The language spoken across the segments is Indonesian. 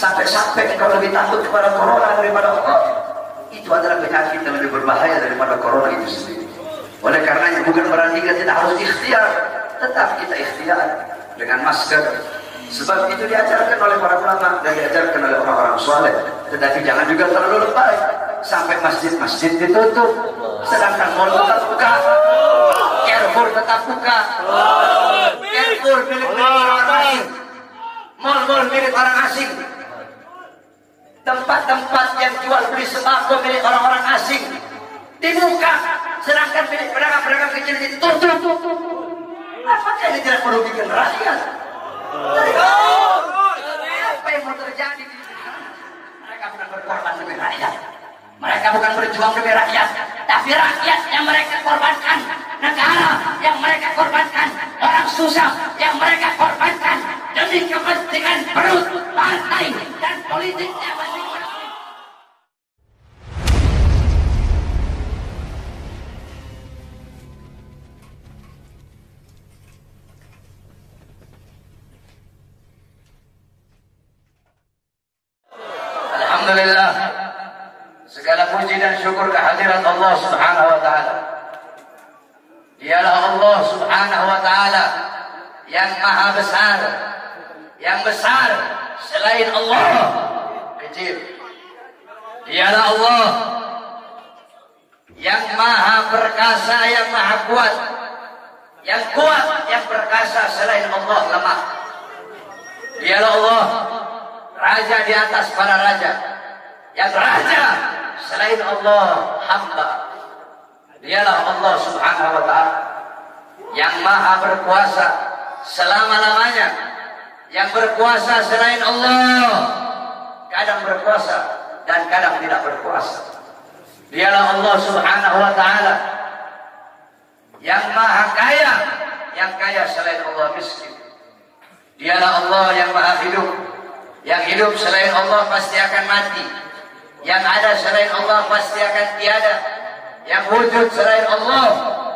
Sampai engkau lebih takut kepada corona daripada Allah. Itu adalah penyakit yang lebih berbahaya daripada corona itu sendiri. Oleh karenanya bukan berarti kita tidak harus ikhtiar, tetap kita ikhtiar dengan masker. Sebab itu diajarkan oleh para ulama dan diajarkan oleh orang-orang soleh. Tetapi jangan juga terlalu lebay sampai masjid-masjid ditutup, sedangkan mal tetap buka, Carrefour tetap buka, Carrefour milik orang asing, mal-mal milik orang asing, tempat-tempat yang jual beli sembako milik orang-orang asing dibuka, sedangkan milik pedagang-pedagang kecil ditutup. Apakah ini tidak merugikan rakyat? Apa yang mau terjadi? Mereka bukan berkorban demi rakyat, mereka bukan berjuang demi rakyat, tapi rakyat yang mereka korbankan, negara yang mereka korbankan, orang susah yang mereka korbankan demi kepentingan perut, partai, dan politiknya masing-masing. Alhamdulillah, segala puji dan syukur kehadirat Allah Subhanahu wa taala. Dialah Allah Subhanahu wa taala yang maha besar, yang besar selain Allah kecil. Dialah Allah yang maha perkasa, yang maha kuat, yang kuat, yang perkasa selain Allah lemah. Dialah Allah raja di atas para raja, yang raja selain Allah hamba. Dialah Allah Subhanahu wa taala yang maha berkuasa selama-lamanya, yang berkuasa selain Allah kadang berkuasa dan kadang tidak berkuasa. Dialah Allah Subhanahu wa taala yang maha kaya, yang kaya selain Allah miskin. Dialah Allah yang maha hidup, yang hidup selain Allah pasti akan mati, yang ada selain Allah pasti akan tiada, yang wujud selain Allah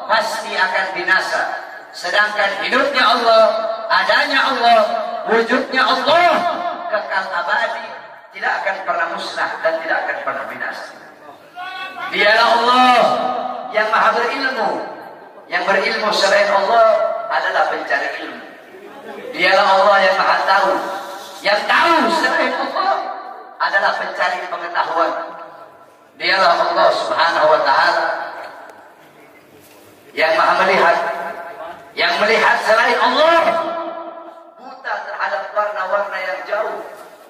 pasti akan binasa. Sedangkan hidupnya Allah, adanya Allah, wujudnya Allah kekal abadi, tidak akan pernah musnah dan tidak akan pernah binasa. Dialah Allah yang maha berilmu, yang berilmu selain Allah adalah pencari ilmu. Dialah Allah yang maha tahu, yang tahu selain Allah adalah pencari pengetahuan. Dialah Allah Subhanahu wa taala yang maha melihat, yang melihat selain Allah buta terhadap warna-warna yang jauh,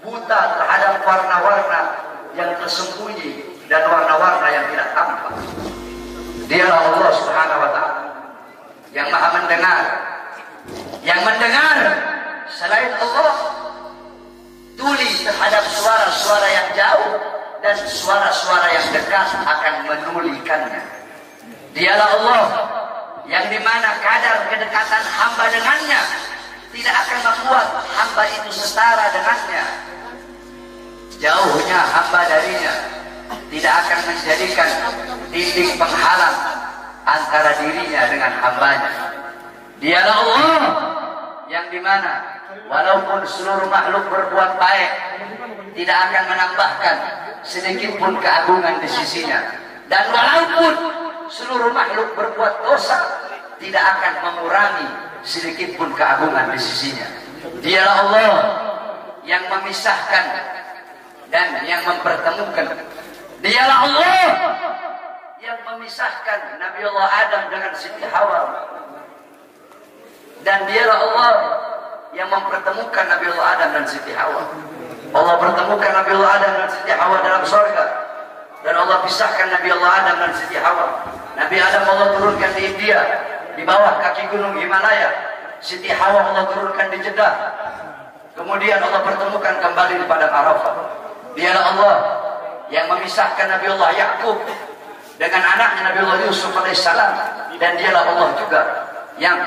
buta terhadap warna-warna yang tersembunyi dan warna-warna yang tidak tampak. Dialah Allah Subhanahu wa taala yang maha mendengar, yang mendengar selain Allah tuli terhadap suara-suara yang jauh dan suara-suara yang dekat akan menulikannya. Dialah Allah yang dimana kadar kedekatan hamba dengannya tidak akan membuat hamba itu setara dengannya. Jauhnya hamba darinya tidak akan menjadikan dinding penghalang antara dirinya dengan hambanya. Dialah Allah yang dimana walaupun seluruh makhluk berbuat baik tidak akan menambahkan sedikit pun keagungan di sisinya, dan walaupun seluruh makhluk berbuat dosa tidak akan mengurangi sedikit pun keagungan di sisinya. Dialah Allah yang memisahkan dan yang mempertemukan. Dialah Allah yang memisahkan Nabi Allah Adam dengan Siti Hawa, dan dialah Allah yang mempertemukan Nabi Allah Adam dan Siti Hawa. Allah pertemukan Nabi Allah Adam dan Siti Hawa dalam surga, dan Allah pisahkan Nabi Allah Adam dan Siti Hawa. Nabi Adam Allah turunkan di India, di bawah kaki gunung Himalaya. Siti Hawa Allah turunkan di Jeddah. Kemudian Allah pertemukan kembali di padang Arafah. Dialah Allah yang memisahkan Nabi Allah Yakub dengan anaknya Nabi Allah Yusuf alaihissalam, dan dialah Allah juga yang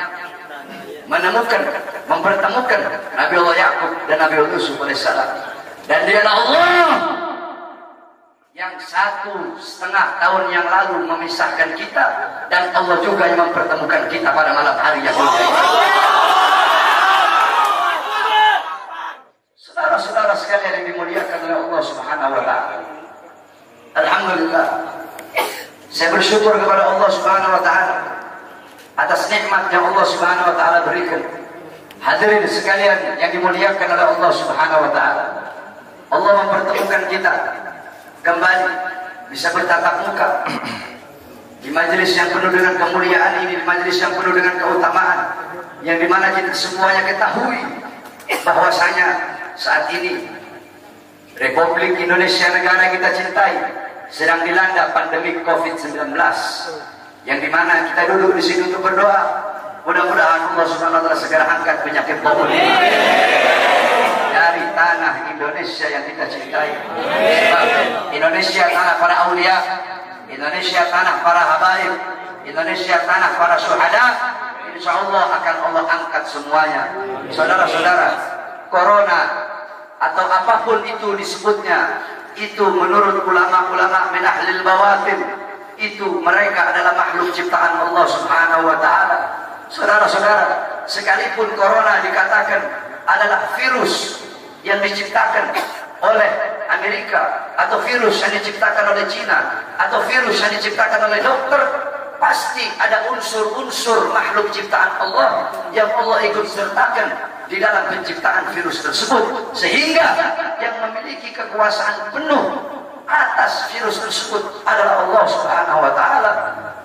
menemukan, mempertemukan Nabi Allah Yakub dan Nabi Allah Yusuf alaihissalam. Dan dialah Allah yang 1,5 tahun yang lalu memisahkan kita, dan Allah juga yang mempertemukan kita pada malam hari yang mulia ini. Saudara-saudara sekalian yang dimuliakan oleh Allah Subhanahu wa taala. Alhamdulillah. Saya bersyukur kepada Allah Subhanahu wa taala atas nikmat yang Allah Subhanahu wa taala berikan. Hadirin sekalian yang dimuliakan oleh Allah Subhanahu wa taala. Allah mempertemukan kita kembali bisa bertatap muka di majelis yang penuh dengan kemuliaan ini, di majelis yang penuh dengan keutamaan, yang dimana kita semuanya ketahui bahwasanya saat ini Republik Indonesia, negara kita cintai, sedang dilanda pandemi COVID-19, yang dimana kita duduk di sini untuk berdoa. Mudah-mudahan Allah Subhanahu wa taala segera angkat penyakit COVID dari tanah Indonesia yang kita cintai. Sebab Indonesia tanah para aulia, Indonesia tanah para habaib, Indonesia tanah para syuhada. Insya Allah akan Allah angkat semuanya. Saudara-saudara, corona atau apapun itu disebutnya, itu menurut ulama-ulama min ahlil bawatin, itu mereka adalah makhluk ciptaan Allah Subhanahu wa taala. Saudara-saudara, sekalipun corona dikatakan adalah virus yang diciptakan oleh Amerika, atau virus yang diciptakan oleh Cina, atau virus yang diciptakan oleh dokter, pasti ada unsur-unsur makhluk ciptaan Allah yang Allah ikut sertakan di dalam penciptaan virus tersebut, sehingga yang memiliki kekuasaan penuh atas virus tersebut adalah Allah Subhanahu wa taala.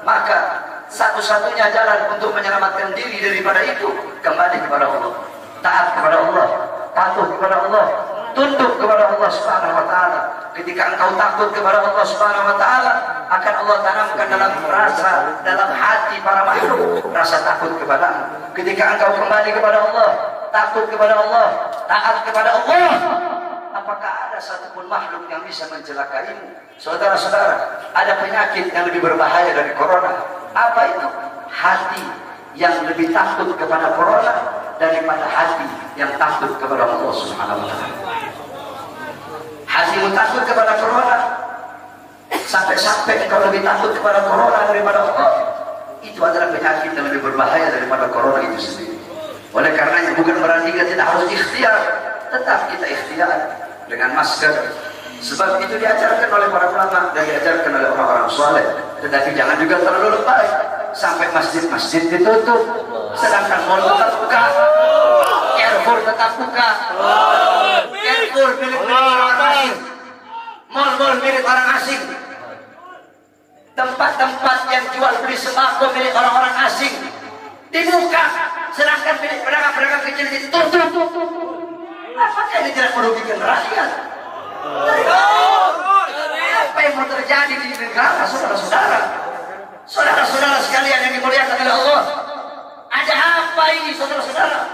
Maka satu-satunya jalan untuk menyelamatkan diri daripada itu kembali kepada Allah, taat kepada Allah, patuh kepada Allah, tunduk kepada Allah Subhanahu wa taala. Ketika engkau takut kepada Allah Subhanahu wa taala, akan Allah tanamkan dalam hati para makhluk rasa takut kepada. Ketika engkau kembali kepada Allah, takut kepada Allah, taat kepada Allah, apakah ada satupun makhluk yang bisa mencelakaimu? Saudara-saudara, ada penyakit yang lebih berbahaya dari corona. Apa itu? Hati yang lebih takut kepada corona daripada hati yang takut kepada Allah Subhanahu wa taala. Hatimu takut kepada corona, sampai-sampai engkau lebih takut kepada corona daripada Allah. Itu adalah penyakit yang lebih berbahaya daripada corona itu sendiri. Oleh karenanya bukan berarti kita tidak harus ikhtiar, tetap kita ikhtiar dengan masker. Sebab itu diajarkan oleh para ulama dan diajarkan oleh orang-orang soleh. Tetapi jangan juga terlalu lebay sampai masjid-masjid ditutup, sedangkan mal tetap buka, Carrefour tetap buka, Carrefour milik orang asing, mal-mal milik orang asing, tempat-tempat yang jual beli sembako milik orang-orang asing dibuka, sedangkan milik pedagang-pedagang kecil ditutup. Apakah ini tidak merugikan rakyat? Apa yang mau terjadi di negara, saudara-saudara? Saudara-saudara sekalian yang dimuliakan oleh Allah, ada apa ini, saudara-saudara?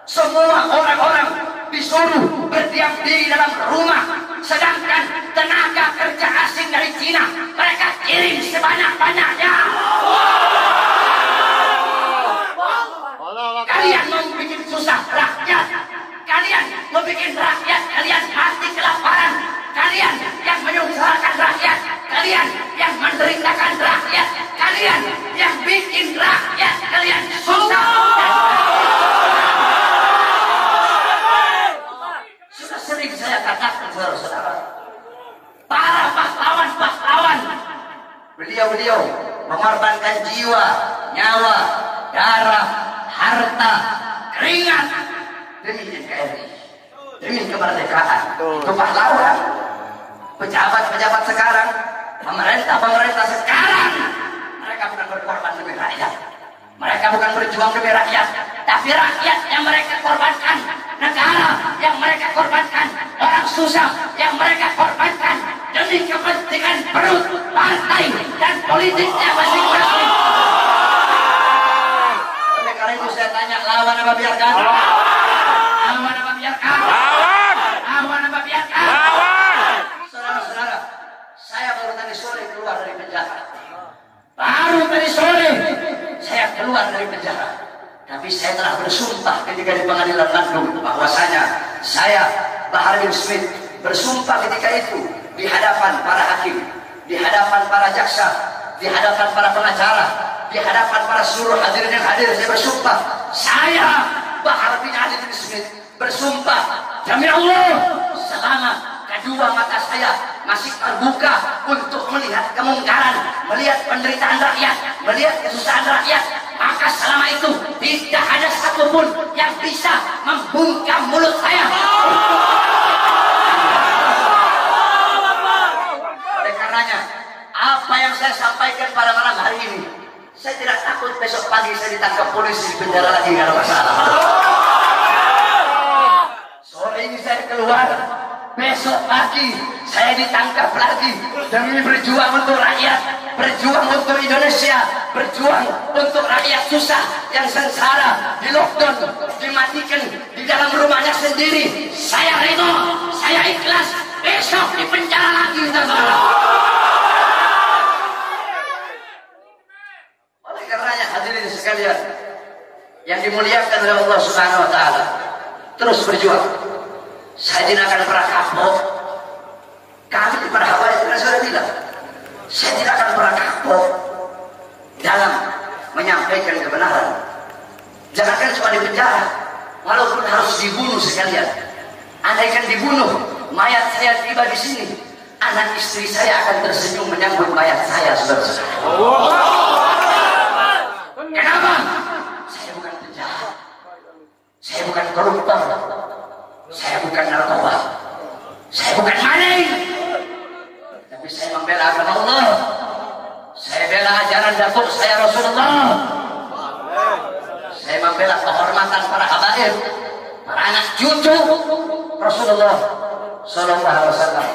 Semua orang-orang disuruh berdiam diri dalam rumah, sedangkan tenaga kerja asing dari Cina mereka kirim sebanyak-banyaknya. Kalian membuat susah rakyat, kalian membuat rakyat kalian mati kelaparan, kalian yang menyusahkan rakyat, kalian yang menderitakan rakyat, kalian yang bikin rakyat kalian susah. Sudah sering saya katakan, saudara-saudara, para pahlawan-pahlawan, beliau-beliau mengorbankan jiwa, nyawa, darah, harta, keringat demi NKRI, demi kemerdekaan. Itu pahlawan. Pejabat-pejabat sekarang, pemerintah-pemerintah sekarang, mereka bukan berkorban demi rakyat, mereka bukan berjuang demi rakyat, tapi rakyat yang mereka korbankan, negara yang mereka korbankan, orang susah yang mereka korbankan demi kepentingan perut, partai, dan politiknya masing-masing. Oleh karena itu saya tanya, lawan apa biarkan? Lawan apa biarkan? Lawan apa biarkan? Saudara-saudara, saya baru tadi sore keluar dari penjara. Baru tadi sore saya keluar dari penjara. Tapi saya telah bersumpah ketika di pengadilan Bandung bahwasanya saya, Bahar bin Smith, bersumpah ketika itu di hadapan para hakim, di hadapan para jaksa, di hadapan para pengacara, di hadapan para seluruh hadirin yang hadir. Saya bersumpah, saya, Bahar bin Ali bin Smith, bersumpah Demi Allah, selama kedua mata saya masih terbuka untuk melihat kemungkaran, melihat penderitaan rakyat, melihat kesusahan rakyat, maka selama itu tidak ada satupun yang bisa membungkam mulut saya. Oleh karenanya, apa yang saya sampaikan pada malam hari ini, saya tidak takut besok pagi saya ditangkap polisi di penjara lagi, nggak ada masalah. Sore ini saya keluar, besok pagi saya ditangkap lagi demi berjuang untuk rakyat, berjuang untuk Indonesia, berjuang untuk rakyat susah yang sengsara, di lockdown, dimatikan di dalam rumahnya sendiri. Saya ridho, saya ikhlas, besok di penjara lagi. Oleh karenanya hadirin sekalian yang dimuliakan oleh Allah Subhanahu wa taala, terus berjuang. Saya tidak akan pernah kapok. Kami di para habaib sudah bilang, saya tidak akan pernah kapok dalam menyampaikan kebenaran. Jangankan cuma di penjara, walaupun harus dibunuh sekalian. Andaikan dibunuh, mayat saya tiba di sini, anak istri saya akan tersenyum menyambut mayat saya, saudara-saudara. Kenapa? Saya bukan penjahat, saya bukan koruptor, saya bukan narkoba, saya bukan maling, tapi saya membela agama Allah. Saya bela ajaran datuk saya Rasulullah. Saya membela kehormatan para habaib, para anak cucu Rasulullah Sallallahu Alaihi Wasallam.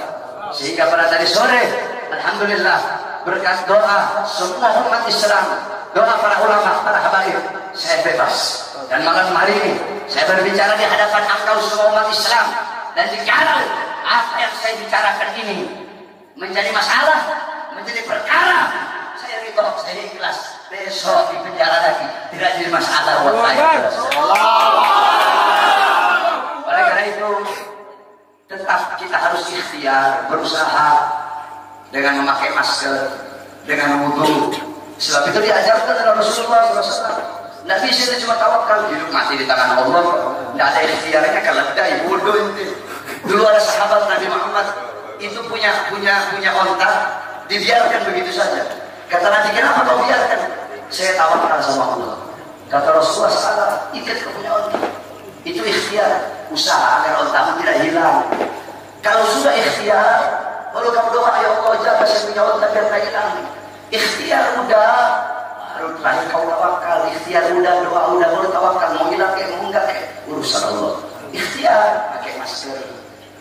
Sehingga pada tadi sore, alhamdulillah, berkat doa semua umat Islam, doa para ulama, para habaib, saya bebas. Dan malam hari ini saya berbicara di hadapan engkau semua umat Islam. Dan jikalau apa yang saya bicarakan ini menjadi masalah, menjadi perkara, saya ridho, saya ikhlas. Besok di penjara lagi tidak jadi masalah buat saya. Oleh karena itu tetap kita harus ikhtiar, berusaha dengan memakai masker, dengan wudu. Sebab itu diajarkan oleh Rasulullah SAW. Tidak bisa itu cuma tawakal, hidup mati di tangan Allah. Tidak ada ikhtiarnya, kalau tidak bodoh itu. Dulu ada sahabat Nabi Muhammad itu punya onta, dibiarkan begitu saja. Kata Nabi, kenapa kau biarkan? Saya tawakal sama Allah. Kata Rasulullah SAW, ikat kau punya onta. Itu ikhtiar, usaha agar ontamu tidak hilang. Kalau sudah ikhtiar, lalu kamu doa, ya Allah jaga saya punya onta biar tidak hilang. Ikhtiar udah, baru terakhir kau tawakal. Ikhtiar udah, doa udah, baru tawakal. Mau hilang kayak mau enggak kayak urusan Allah. Ikhtiar, pakai masker.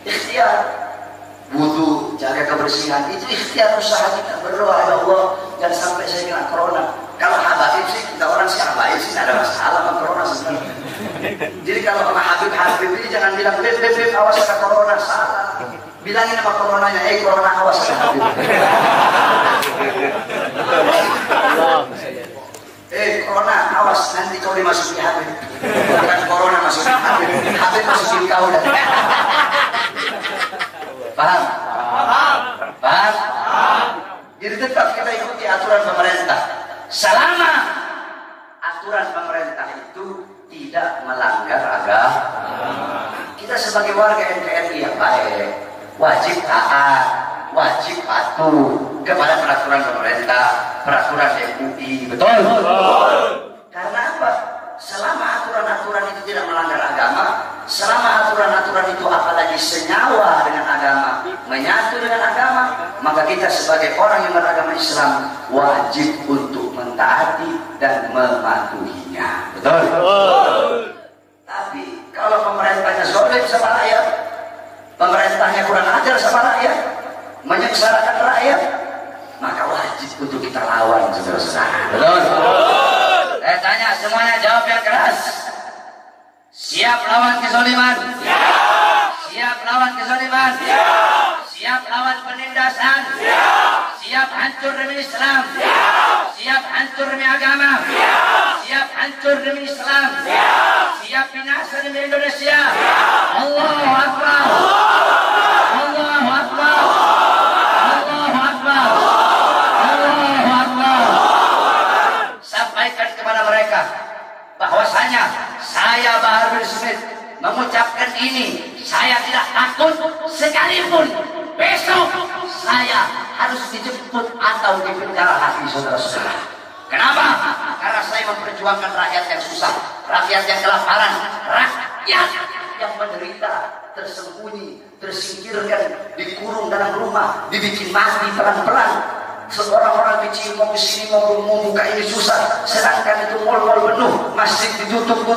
Ikhtiar, wudu, jaga kebersihan. Itu ikhtiar usaha kita, berdoa ya Allah jangan sampai saya kena corona. Kalau habaib sih, kita orang sih habaib sih tidak ada masalah sama corona sebenarnya. Jadi kalau sama Habib ini jangan bilang beb awas ada corona, salah. Bilangin sama coronanya, corona awas ada Habib. Corona awas nanti kau dimasuki Habib. Bukan corona masuki Habib, Habib masukin kau dah. Paham? Paham? Jadi tetap kita ikuti aturan pemerintah. Selama aturan pemerintah itu tidak melanggar agama, kita sebagai warga NKRI yang baik wajib taat, wajib patuh kepada peraturan pemerintah, peraturan MUI. Betul? Karena apa? Selama aturan-aturan itu tidak melanggar agama, selama aturan-aturan itu apalagi senyawa dengan agama, menyatu dengan agama, maka kita sebagai orang yang beragama Islam wajib untuk mentaati dan mematuhinya. Betul? Tapi kalau pemerintahnya zalim sama rakyat, pemerintahnya kurang ajar sama rakyat, menyengsarakan rakyat, maka wajib untuk kita lawan, saudara-saudara. Betul? Saya tanya semuanya, jawab yang keras. Siap lawan kezaliman? Siap. Siap lawan kezaliman? Siap. Siap lawan penindasan? Siap. Siap hancur demi Islam? Siap. Siap hancur demi agama? Siap. Siap hancur demi Islam? Siap. Siap binasa demi Indonesia? Siap. Allahu Akbar. Allahu Akbar. Allahu Akbar. Allahu Akbar. Sampaikan kepada mereka bahwasanya saya Bahar bin Smith mengucapkan ini, saya sekalipun besok saya harus dijemput atau dipenjara hati saudara-saudara. Kenapa? Karena saya memperjuangkan rakyat yang susah, rakyat yang kelaparan, rakyat yang menderita, tersembunyi, tersingkirkan, dikurung dalam rumah, dibikin mati pelan-pelan. Seorang orang kecil mau kesini mau buka ini susah, sedangkan itu mal-mal penuh, masjid ditutup,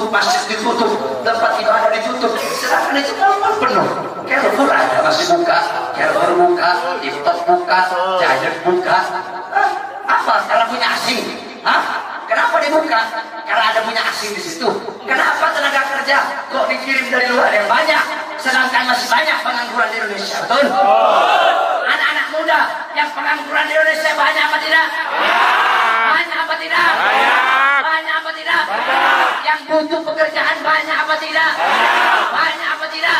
masjid ditutup, tempat ibadah ditutup, sedangkan itu mal-mal penuh. Carrefour ada masih buka, Carrefour buka, TikTok buka, Giant buka. Apa? Karena punya asing. Kenapa dibuka? Karena ada punya asing di situ. Kenapa tenaga kerja kok dikirim dari luar yang banyak, sedangkan masih banyak pengangguran di Indonesia? Betul? Anak-anak muda yang pengangguran di Indonesia banyak apa tidak? Banyak apa tidak? Banyak apa tidak? Yang butuh pekerjaan banyak apa tidak? Banyak apa tidak?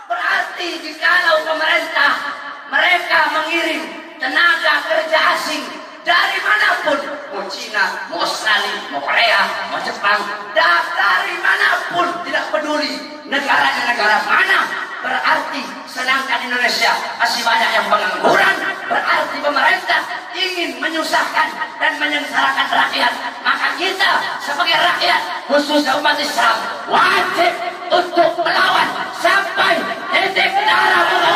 Berarti jikalau pemerintah mereka mengirim tenaga kerja asing dari manapun, mau Cina, mau Australia, mau Korea, mau Jepang, dari manapun, tidak peduli negara mana, berarti sedangkan Indonesia masih banyak yang pengangguran, berarti pemerintah ingin menyusahkan dan menyengsarakan rakyat. Maka kita sebagai rakyat, khususnya umat Islam, wajib untuk melawan sampai titik darah.